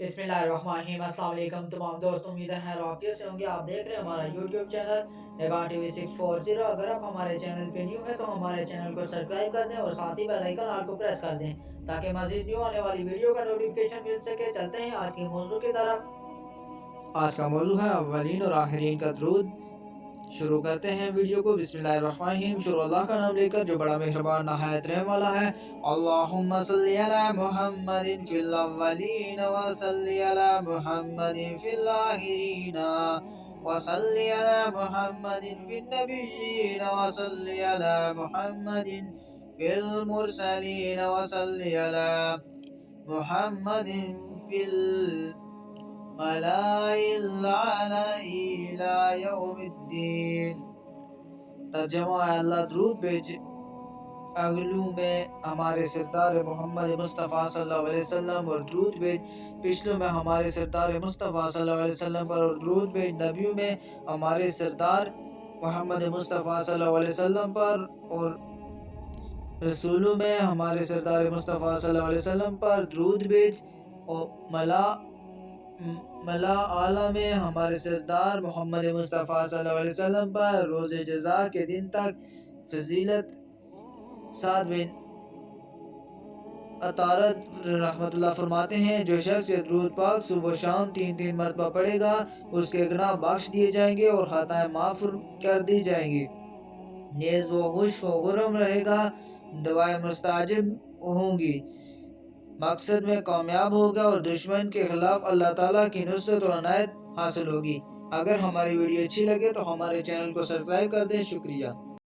बिस्मिल्लाहिर्रहमानिर्रहीम। अस्सलाम वालेकुम तमाम दोस्तों, उम्मीद है आफियत से होंगे। आप देख रहे हैं हमारा यूट्यूब चैनल निगाह टीवी 640। अगर आप हमारे चैनल पे न्यू है तो हमारे चैनल को सब्सक्राइब कर दें और साथ ही बेल आइकन आल को प्रेस कर दें ताकि मज़ीद न्यू आने वाली वीडियो का नोटिफिकेशन मिल सके। चलते हैं आज के मौजू की तरफ। आज का मौजू है अव्वलीन और आखिरीन का दरूद। शुरू करते हैं वीडियो को। बिस्मिल्लाहिर्रहमानिर्रहीम। शुरू अल्लाह का नाम लेकर जो बड़ा मेहरबान नहायत रहम वाला है। अल्लाहुम्मा सल्ली अला मुहम्मदिन फिल अव्वलीन व सल्ली अला मुहम्मदिन फिल आखिरीन व सल्ली अला मुहम्मदिन फिन नबिय्यीन व सल्ली अला मुहम्मदिन फिल मुरसलीन व सल्ली अला मुहम्मदिन फिल मलाइल आला इला यौमिद्दीन। तर्जुमा है अल्लाह दरूद भेज अगलू में हमारे सरदार मोहम्मद मुस्तफ़ा सल्लल्लाहु अलैहि वसल्लम और दरूद भेज पिछलू में हमारे सरदार मुस्तफ़ा सल्लल्लाहु अलैहि वसल्लम पर और दरूद भेज नबियों में हमारे सरदार मोहम्मद मुस्तफ़ा सल्लल्लाहु अलैहि वसल्लम पर और रसूलों में हमारे सरदार मुस्तफ़ा सल्लल्लाहु अलैहि वसल्लम पर दरूद भेज और मला आला में हमारे सरदार मोहम्मद मुस्तफ़ा सल्लल्लाहु अलैहि वसल्लम पर रोज़ जज़ा के दिन तक फजीलत साद बिन अतारत रहमतुल्लाह फरमाते हैं, जो शख्स दरूद पाक सुबह शाम 3-3 मरतबा पढ़ेगा उसके गुनाह बख्श दिए जाएंगे और खताएं माफ़ कर दी जाएंगी। नेज़ वो खुश व गुरम रहेगा, दवाएं मुस्ताजिब होंगी, मकसद में कामयाब होगा और दुश्मन के खिलाफ अल्लाह ताला की नुसरत और इनायत हासिल होगी। अगर हमारी वीडियो अच्छी लगे तो हमारे चैनल को सब्सक्राइब कर दें। शुक्रिया।